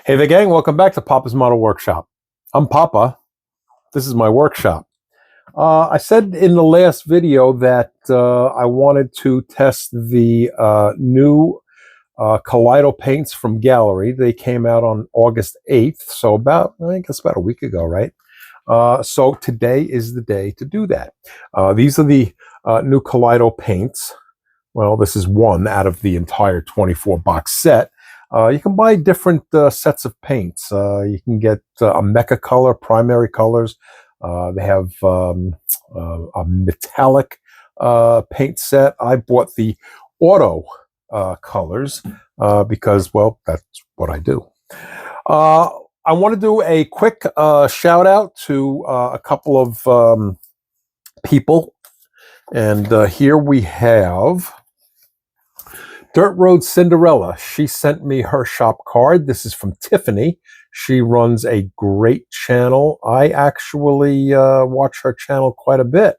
Hey there, gang. Welcome back to Papa's Model Workshop. I'm Papa. This is my workshop. I said in the last video that I wanted to test the new Kaleido paints from Gallery. They came out on August 8th, so I guess about a week ago, right? So today is the day to do that. These are the new Kaleido paints. Well, this is one out of the entire 24 box set. You can buy different sets of paints. You can get a mecha color, primary colors. They have a metallic paint set. I bought the auto colors because, well, that's what I do. I want to do a quick shout out to a couple of people. And here we have Dirt Road Cinderella. She sent me her shop card. This is from Tiffany. She runs a great channel. I actually watch her channel quite a bit,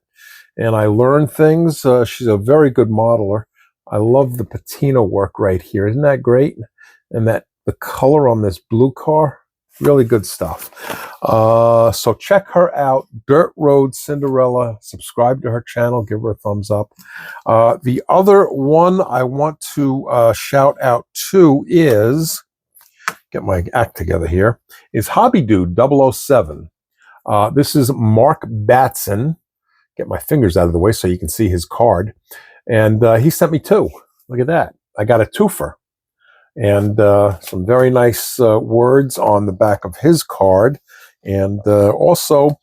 and I learn things. She's a very good modeler. I love the patina work right here. Isn't that great? And the color on this blue car, really good stuff. So check her out, Dirt Road Cinderella. Subscribe to her channel, give her a thumbs up. The other one I want to shout out to is, get my act together here, is Hobby Dude 007. This is Mark Batson. Get my fingers out of the way so you can see his card. And he sent me two. Look at that. I got a twofer. And some very nice words on the back of his card. And also,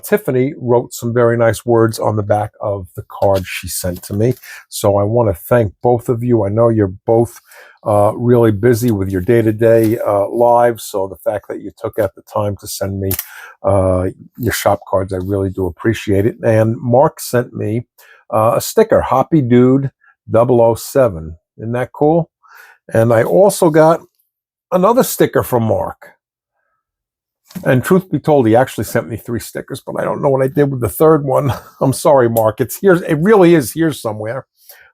Tiffany wrote some very nice words on the back of the card she sent to me. So I want to thank both of you. I know you're both really busy with your day-to-day lives. So the fact that you took out the time to send me your shop cards, I really do appreciate it. And Mark sent me a sticker, Hoppy Dude 007. Isn't that cool? And I also got another sticker from Mark. And truth be told, he actually sent me 3 stickers, but I don't know what I did with the third one. I'm sorry, Mark. It's here. It really is here somewhere.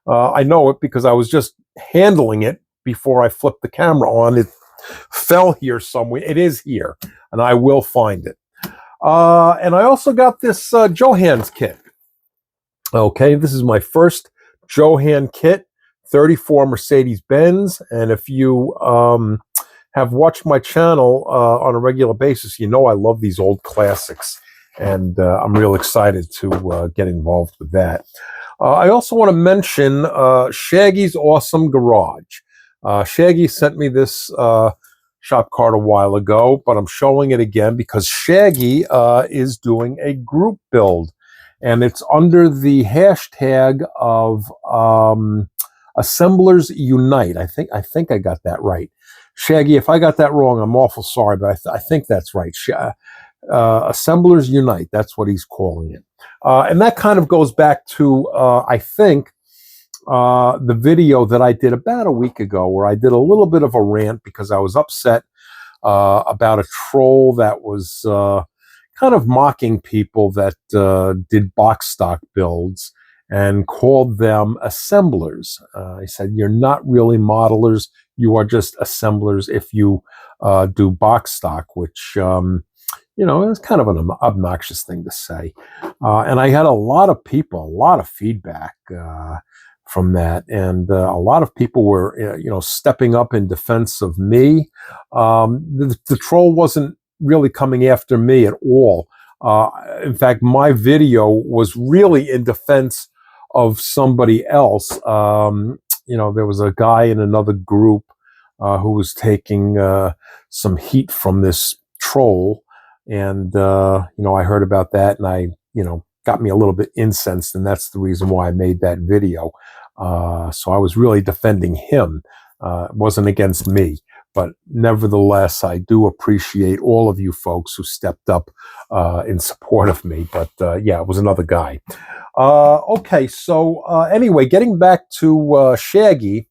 I know it because I was just handling it before I flipped the camera on. It fell here somewhere. It is here, and I will find it. And I also got this Johan's kit. Okay, this is my first Johan kit. 34 Mercedes-Benz, and if you have watched my channel on a regular basis, you know I love these old classics, and I'm real excited to get involved with that. I also want to mention Shaggy's Awesome Garage. Shaggy sent me this shop card a while ago, but I'm showing it again because Shaggy is doing a group build, and it's under the hashtag of Assemblers Unite. I think I got that right. Shaggy, if I got that wrong, I'm awful sorry, but I think that's right. Assemblers Unite, that's what he's calling it. And that kind of goes back to, I think, the video that I did about a week ago where I did a little bit of a rant because I was upset about a troll that was kind of mocking people that did box stock builds and called them assemblers. I said, you're not really modelers. You are just assemblers if you do box stock, which, you know, is kind of an obnoxious thing to say. And I had a lot of people, a lot of feedback from that. And a lot of people were, you know, stepping up in defense of me. The troll wasn't really coming after me at all. In fact, my video was really in defense of somebody else. You know, there was a guy in another group who was taking some heat from this troll. And, you know, I heard about that and you know, got me a little bit incensed. And that's the reason why I made that video. So I was really defending him. It wasn't against me. But nevertheless, I do appreciate all of you folks who stepped up in support of me. But yeah, it was another guy. Okay, so anyway, getting back to Shaggy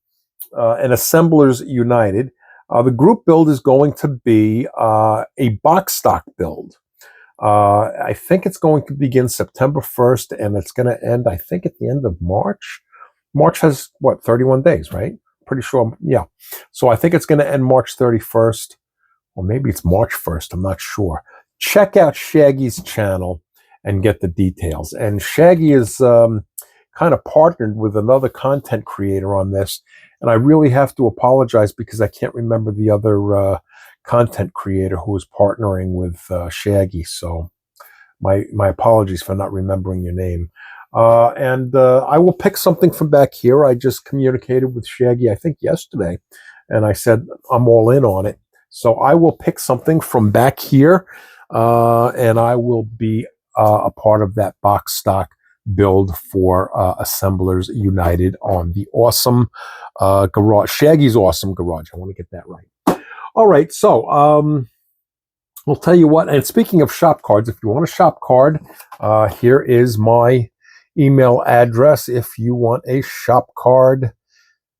and Assemblers United, the group build is going to be a box stock build. I think it's going to begin September 1st, and it's going to end, I think, at the end of March. March has, what, 31 days, right? Pretty sure, yeah. So I think it's going to end March 31st. or maybe it's March 1st, I'm not sure. Check out Shaggy's channel and get the details. And Shaggy is kind of partnered with another content creator on this. And I really have to apologize because I can't remember the other content creator who is partnering with Shaggy. So my apologies for not remembering your name. And I will pick something from back here. I just communicated with Shaggy, I think yesterday, and I said I'm all in on it. So I will pick something from back here, and I will be a part of that box stock build for Assemblers United on the awesome garage. Shaggy's awesome garage. I want to get that right. All right, so we'll tell you what. And speaking of shop cards, if you want a shop card, here is my email address if you want a shop card.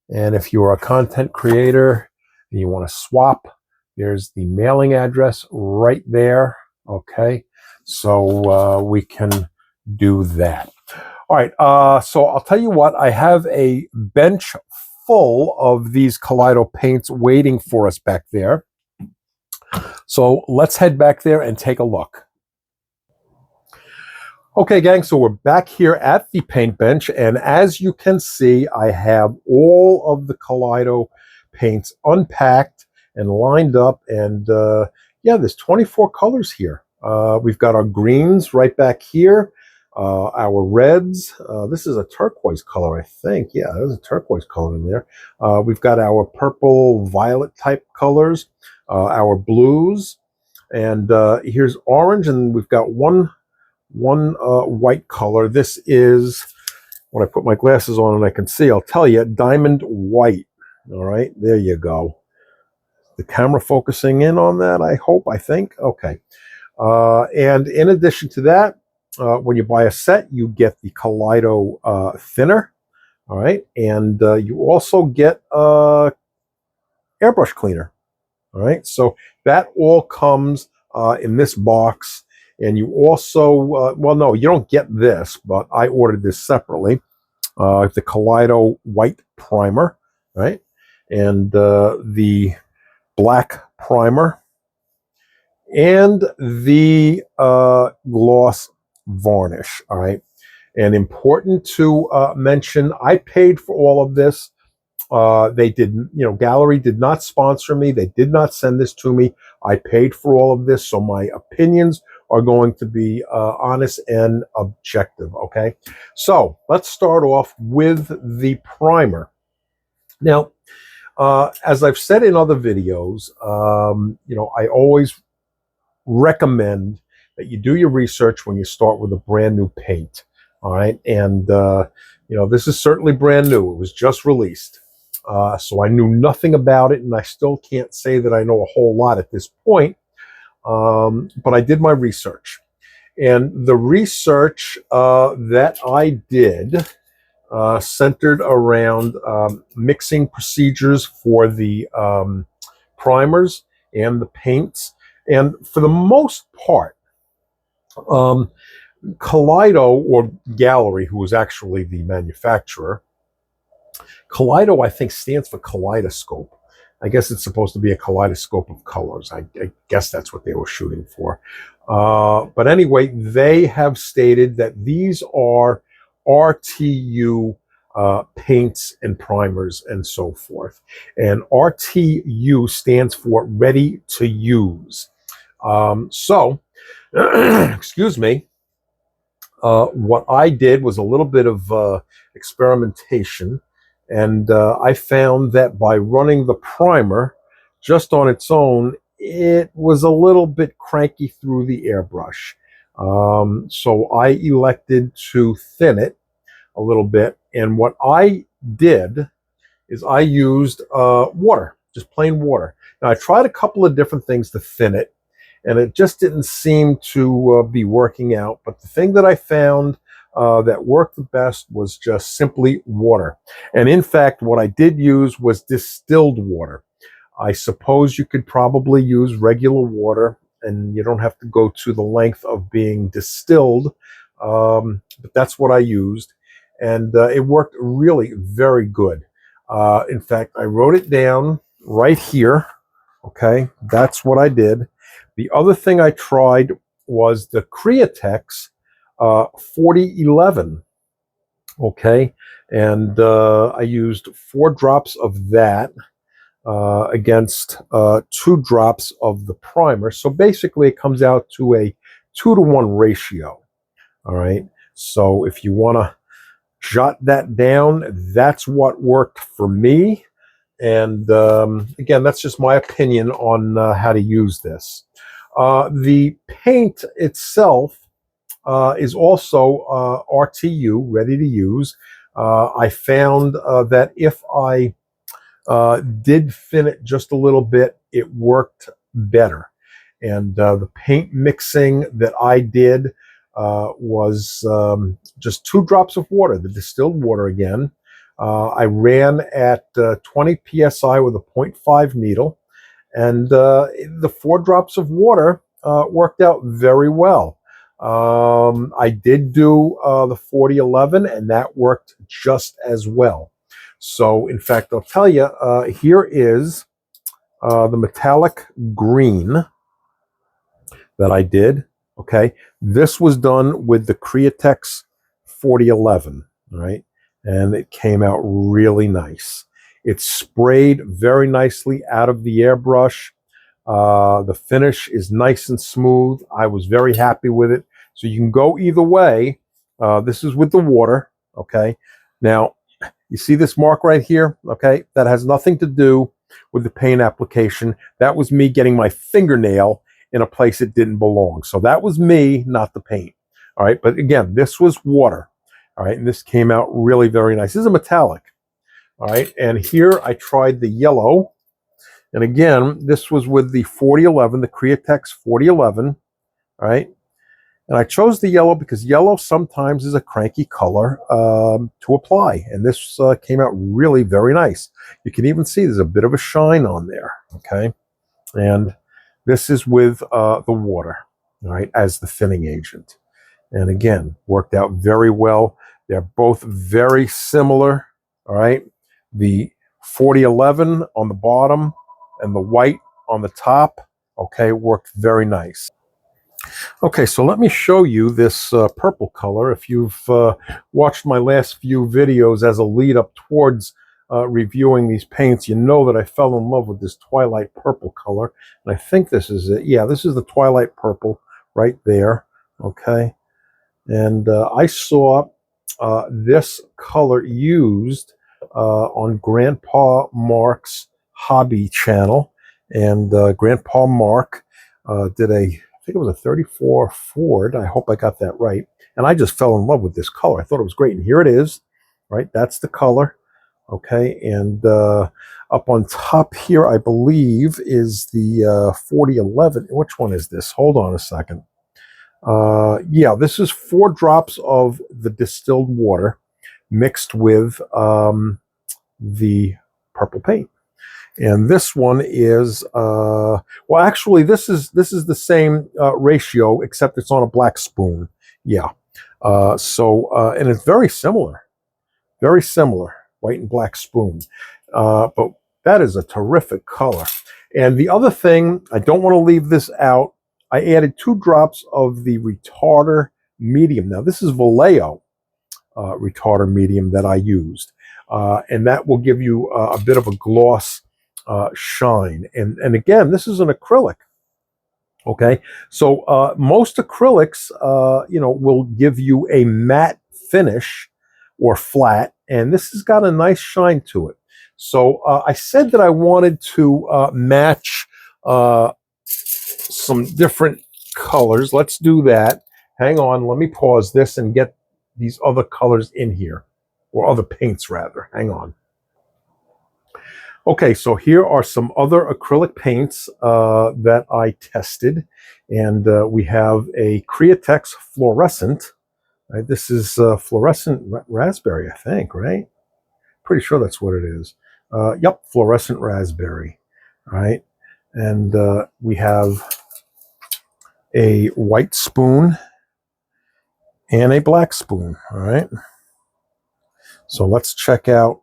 And if you're a content creator and you want to swap, there's the mailing address right there. Okay, so we can do that. All right, so I'll tell you what, I have a bench full of these Kaleido paints waiting for us back there. So let's head back there and take a look. Okay, gang, so we're back here at the paint bench, and as you can see, I have all of the Kaleido paints unpacked and lined up, and yeah, there's 24 colors here. We've got our greens right back here, our reds. This is a turquoise color, I think. Yeah, there's a turquoise color in there. We've got our purple, violet type colors, our blues, and here's orange, and we've got one white color. This is, when I put my glasses on and I can see, I'll tell you, diamond white. All right, there you go. The camera focusing in on that, I think. Okay. And in addition to that, when you buy a set, you get the Kaleido thinner. All right. And you also get airbrush cleaner. All right. So that all comes in this box. And you also, well, no, you don't get this, but I ordered this separately. The Kaleido white primer, right? And the black primer and the gloss varnish, all right? And important to mention, I paid for all of this. They didn't, Gallery did not sponsor me. They did not send this to me. I paid for all of this, so my opinions are going to be honest and objective, okay? So let's start off with the primer. Now, as I've said in other videos, I always recommend that you do your research when you start with a brand new paint, all right? And, this is certainly brand new. It was just released. So I knew nothing about it, and I still can't say that I know a whole lot at this point. But I did my research. And the research that I did centered around mixing procedures for the primers and the paints. And for the most part, Kaleido, or Gallery, who was actually the manufacturer, Kaleido, I think, stands for kaleidoscope. I guess it's supposed to be a kaleidoscope of colors. I guess that's what they were shooting for. But anyway, they have stated that these are RTU paints and primers and so forth. And RTU stands for ready to use. Excuse me. What I did was a little bit of experimentation. And I found that by running the primer just on its own, it was a little bit cranky through the airbrush. So I elected to thin it a little bit. And what I did is I used water, just plain water. Now, I tried a couple of different things to thin it, and it just didn't seem to be working out. But the thing that I found that worked the best was just simply water. And in fact, what I did use was distilled water. I suppose you could probably use regular water, and you don't have to go to the length of being distilled. But that's what I used. And it worked really very good. In fact, I wrote it down right here. Okay, that's what I did. The other thing I tried was the Createx 4011. Okay, and I used 4 drops of that against 2 drops of the primer. So basically, it comes out to a 2-to-1 ratio. All right. So if you want to jot that down, that's what worked for me. And again, that's just my opinion on how to use this. The paint itself is also RTU, ready to use. I found that if I did thin it just a little bit, it worked better. And the paint mixing that I did was just 2 drops of water, the distilled water again. I ran at 20 psi with a 0.5 needle, and the 4 drops of water worked out very well. I did do the 4011, and that worked just as well. So, in fact, I'll tell you, here is the metallic green that I did. Okay, this was done with the Createx 4011, right? And it came out really nice. It sprayed very nicely out of the airbrush. The finish is nice and smooth. I was very happy with it. So you can go either way. This is with the water. Okay, now you see this mark right here? Okay, that has nothing to do with the paint application. That was me getting my fingernail in a place it didn't belong. So that was me, not the paint. All right, but again, this was water. All right, and this came out really very nice. This is a metallic. All right, and here I tried the yellow. And again, this was with the 4011, the Createx 4011. All right, and I chose the yellow because yellow sometimes is a cranky color to apply. And this came out really very nice. You can even see there's a bit of a shine on there. Okay. And this is with the water, all right, as the thinning agent. And again, worked out very well. They're both very similar. All right. The 4011 on the bottom and the white on the top, okay, worked very nice. Okay, so let me show you this purple color. If you've watched my last few videos as a lead up towards reviewing these paints, you know that I fell in love with this twilight purple color. And I think this is it. Yeah, this is the twilight purple right there. Okay. And I saw this color used on Grandpa Mark's hobby channel. And Grandpa Mark did I think it was a 34 Ford. I hope I got that right. And I just fell in love with this color. I thought it was great. And here it is, right? That's the color. Okay. And up on top here, I believe, is the 4011. Which one is this? Hold on a second. Yeah, this is 4 drops of the distilled water mixed with the purple paint. And this one is well, actually, this is the same ratio, except it's on a black spoon. Yeah. And it's very similar, white and black spoon. But that is a terrific color. And the other thing, I don't want to leave this out. I added 2 drops of the retarder medium. Now, this is Vallejo retarder medium that I used. And that will give you a bit of a gloss shine. And again, this is an acrylic. Okay, so most acrylics, will give you a matte finish or flat, and this has got a nice shine to it. So I said that I wanted to match some different colors. Let's do that. Hang on, let me pause this and get these other colors in here, or other paints rather. Hang on. Okay, so here are some other acrylic paints that I tested, and we have a Createx fluorescent. Right? This is fluorescent raspberry, I think, right? Pretty sure that's what it is. Yep, fluorescent raspberry. All right, and we have a white spoon and a black spoon. All right, so let's check out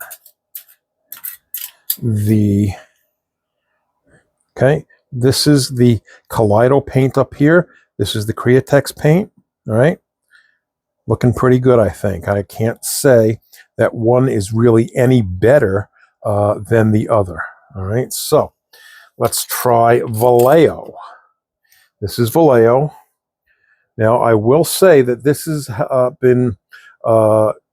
the Okay, this is the Kaleido paint up here. This is the Createx paint. All right, looking pretty good, I think. I can't say that one is really any better than the other. All right, so let's try Vallejo. This is Vallejo. Now, I will say that this has been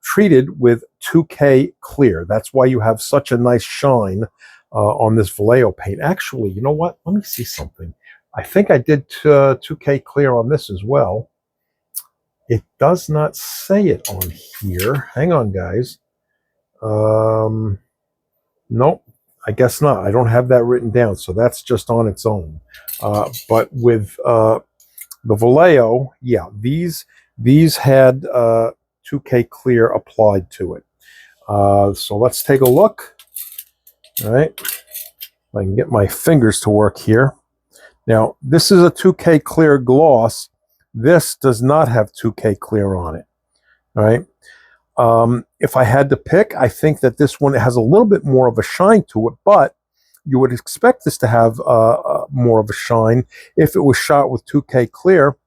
treated with 2K clear. That's why you have such a nice shine on this Vallejo paint. Actually, you know what? Let me see something. I think I did 2K clear on this as well. It does not say it on here. Hang on, guys. Nope, I guess not. I don't have that written down, so that's just on its own. But with the Vallejo, yeah, these had 2K clear applied to it. So let's take a look. All right, if I can get my fingers to work here. Now, this is a 2K clear gloss. This does not have 2K clear on it. All right. If I had to pick, I think that this one has a little bit more of a shine to it, but you would expect this to have more of a shine if it was shot with 2K clear.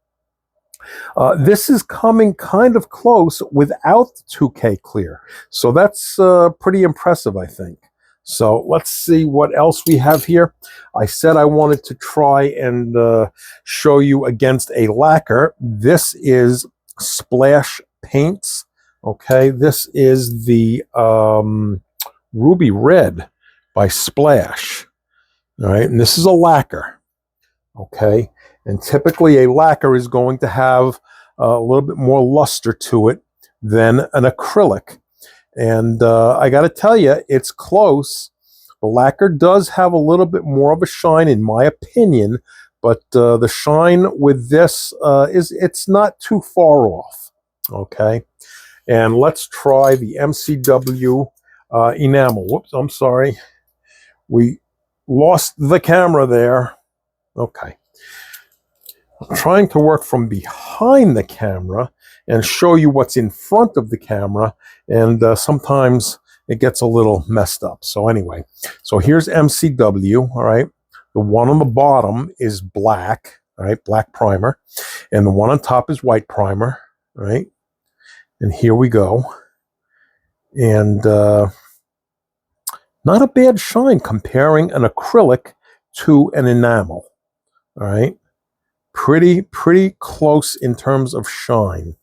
This is coming kind of close without 2K clear. So that's pretty impressive, I think. So let's see what else we have here. I said I wanted to try and show you against a lacquer. This is Splash Paints. Okay, this is the Ruby Red by Splash. All right, and this is a lacquer. Okay, and typically a lacquer is going to have a little bit more luster to it than an acrylic. And I got to tell you, it's close. The lacquer does have a little bit more of a shine, in my opinion, but the shine with this it's not too far off. Okay, and let's try the MCW enamel. Whoops, I'm sorry. We lost the camera there. Okay. I'm trying to work from behind the camera and show you what's in front of the camera, and sometimes it gets a little messed up. So anyway, so here's MCW, all right? The one on the bottom is black, all right, black primer, and the one on top is white primer, all right? And here we go. And not a bad shine comparing an acrylic to an enamel, all right? Pretty close in terms of shine.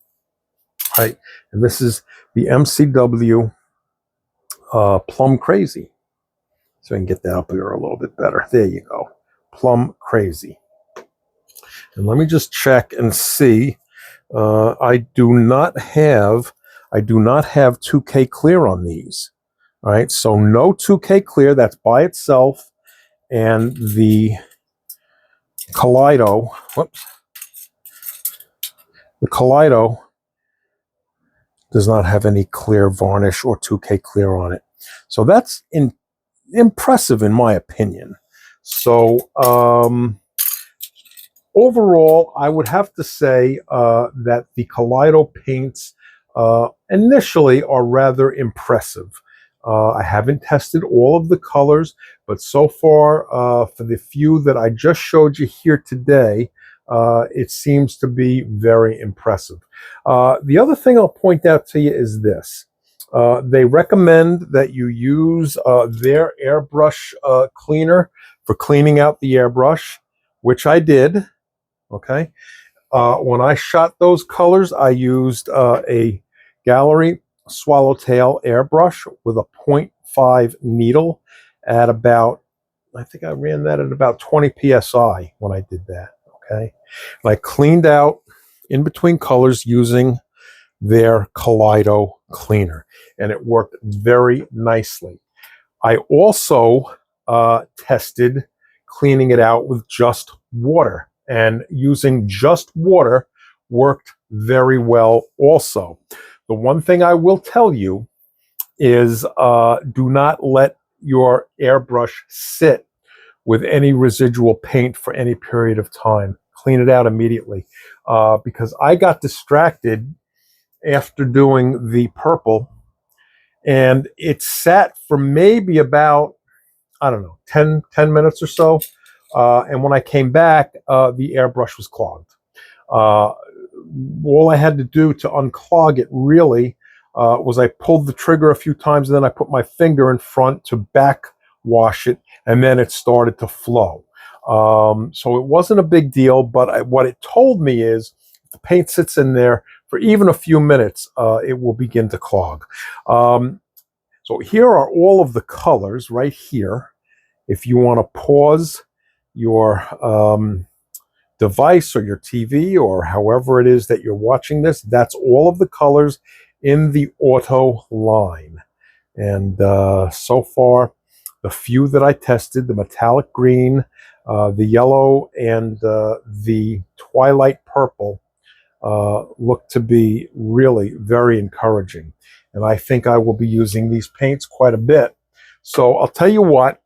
All right, and this is the MCW Plum Crazy. So I can get that up here a little bit better. There you go, Plum Crazy. And let me just check and see. I do not have 2K clear on these. All right, so no 2K clear. That's by itself, and the Kaleido. Whoops. The Kaleido does not have any clear varnish or 2K clear on it. So that's impressive in my opinion. So overall, I would have to say that the Kaleido paints initially are rather impressive. I haven't tested all of the colors, but so far, for the few that I just showed you here today, it seems to be very impressive. The other thing I'll point out to you is this. They recommend that you use their airbrush cleaner for cleaning out the airbrush, which I did. Okay. When I shot those colors, I used a Gallery Swallowtail airbrush with a 0.5 needle at about, I think I ran that at about 20 psi when I did that. Okay. And I cleaned out in between colors using their Kaleido cleaner, and it worked very nicely. I also tested cleaning it out with just water, and using just water worked very well also. The one thing I will tell you is do not let your airbrush sit with any residual paint for any period of time. Clean it out immediately, because I got distracted after doing the purple, and it sat for maybe about, I don't know, 10 minutes or so. And when I came back, the airbrush was clogged. Uh, all I had to do to unclog it really was I pulled the trigger a few times, and then I put my finger in front to back wash it, and then it started to flow. So it wasn't a big deal, but what it told me is if the paint sits in there for even a few minutes, it will begin to clog. So here are all of the colors right here. If you want to pause your device or your TV or however it is that you're watching this, that's all of the colors in the auto line. And so far, the few that I tested, the metallic green, the yellow, and the twilight purple, look to be really very encouraging. And I think I will be using these paints quite a bit. So I'll tell you what,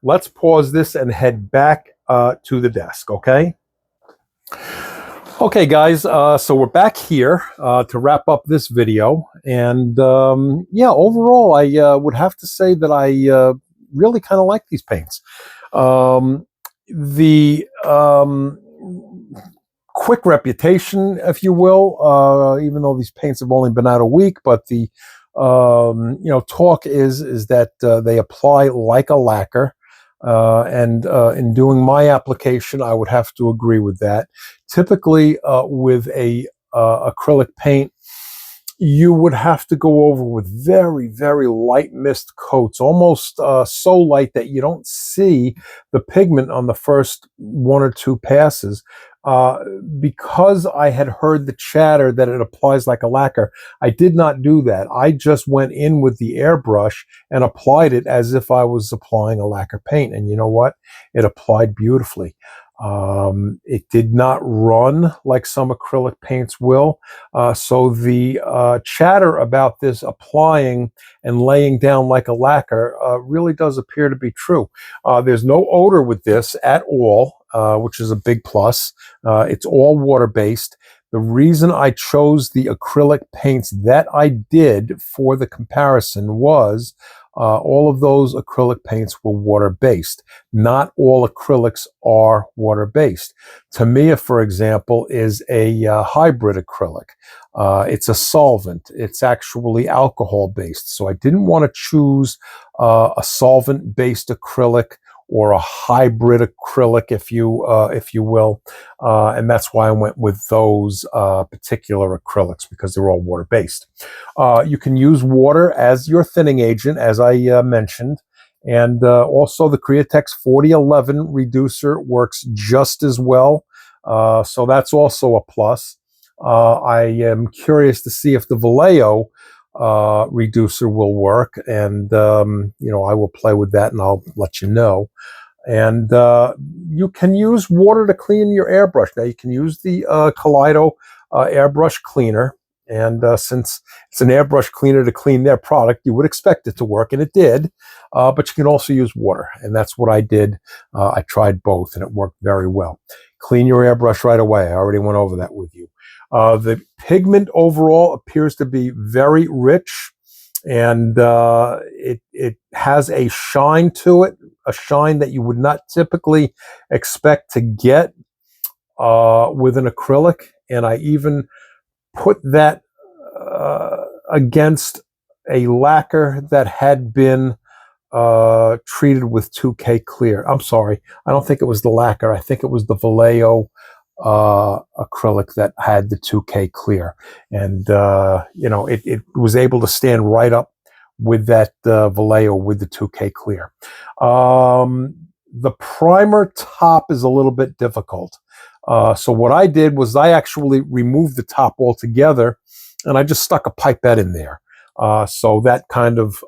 let's pause this and head back to the desk, okay? Okay, guys, so we're back here to wrap up this video. And yeah, overall, I would have to say that I really kind of like these paints. The quick reputation, if you will, even though these paints have only been out a week, but the talk is that they apply like a lacquer. And in doing my application, I would have to agree with that. Typically, with a acrylic paint, you would have to go over with very, very light mist coats, almost so light that you don't see the pigment on the first one or two passes. Because I had heard the chatter that it applies like a lacquer, I did not do that. I just went in with the airbrush and applied it as if I was applying a lacquer paint. And you know what? It applied beautifully. It did not run like some acrylic paints will. So the chatter about this applying and laying down like a lacquer really does appear to be true. There's no odor with this at all, which is a big plus. It's all water-based. The reason I chose the acrylic paints that I did for the comparison was all of those acrylic paints were water-based. Not all acrylics are water-based. Tamiya, for example, is a hybrid acrylic. It's a solvent. It's actually alcohol-based. So I didn't want to choose a solvent-based acrylic or a hybrid acrylic, if you will, and that's why I went with those particular acrylics, because they're all water-based. You can use water as your thinning agent, as I mentioned, and also the Createx 4011 reducer works just as well, so that's also a plus. I am curious to see if the Vallejo reducer will work, and I will play with that and I'll let you know. And you can use water to clean your airbrush. Now you can use the Kaleido airbrush cleaner, and since it's an airbrush cleaner to clean their product, you would expect it to work, and it did. But you can also use water, and that's what I did. I tried both, and it worked very well. Clean your airbrush right away. I already went over that with you. The pigment overall appears to be very rich, and it has a shine to it, a shine that you would not typically expect to get with an acrylic. And I even put that against a lacquer that had been treated with 2K clear. I'm sorry, I don't think it was the lacquer. I think it was the Vallejo acrylic that had the 2K clear, and it was able to stand right up with that Vallejo with the 2K clear. The primer top is a little bit difficult, so what I did was I actually removed the top altogether, and I just stuck a pipette in there. So that kind of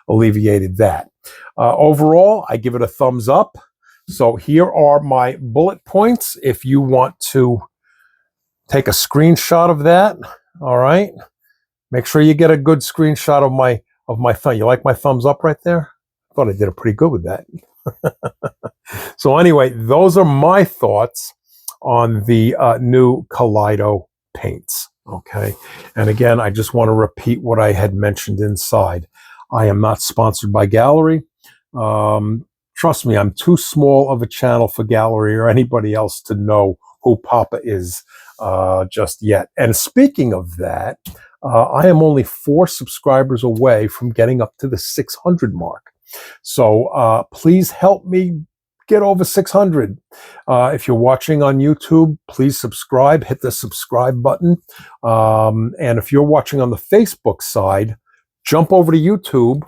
alleviated that. Overall, I give it a thumbs up. So here are my bullet points if you want to take a screenshot of that. All right. Make sure you get a good screenshot of my thumb. You like my thumbs up right there? I thought I did it pretty good with that. So anyway, those are my thoughts on the new Kaleido paints. Okay. And again, I just want to repeat what I had mentioned inside. I am not sponsored by Gallery. Trust me, I'm too small of a channel for gallery or anybody else to know who Papa is just yet. And speaking of that, I am only 4 subscribers away from getting up to the 600 mark. So please help me get over 600. If you're watching on YouTube, please subscribe, hit the subscribe button. And if you're watching on the Facebook side, jump over to YouTube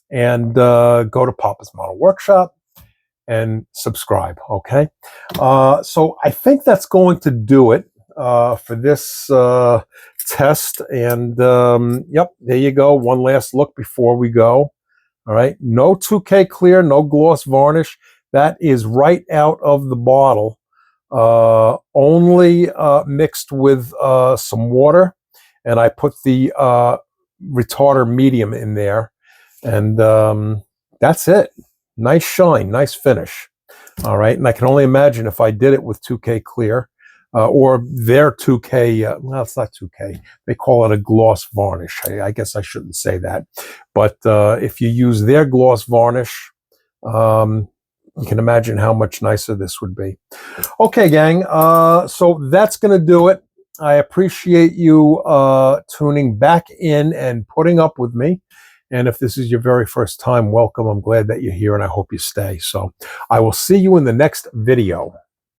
and go to Papa's Model Workshop and subscribe, okay? So I think that's going to do it for this test. And yep, there you go. One last look before we go. All right, no 2K clear, no gloss varnish. That is right out of the bottle. Only mixed with some water. And I put the retarder medium in there. And that's it. Nice shine, nice finish. All right, and I can only imagine if I did it with 2K clear or their 2K, well, it's not 2K. They call it a gloss varnish. I guess I shouldn't say that. But if you use their gloss varnish, you can imagine how much nicer this would be. Okay, gang, so that's going to do it. I appreciate you tuning back in and putting up with me. And if this is your very first time, welcome. I'm glad that you're here and I hope you stay. So I will see you in the next video.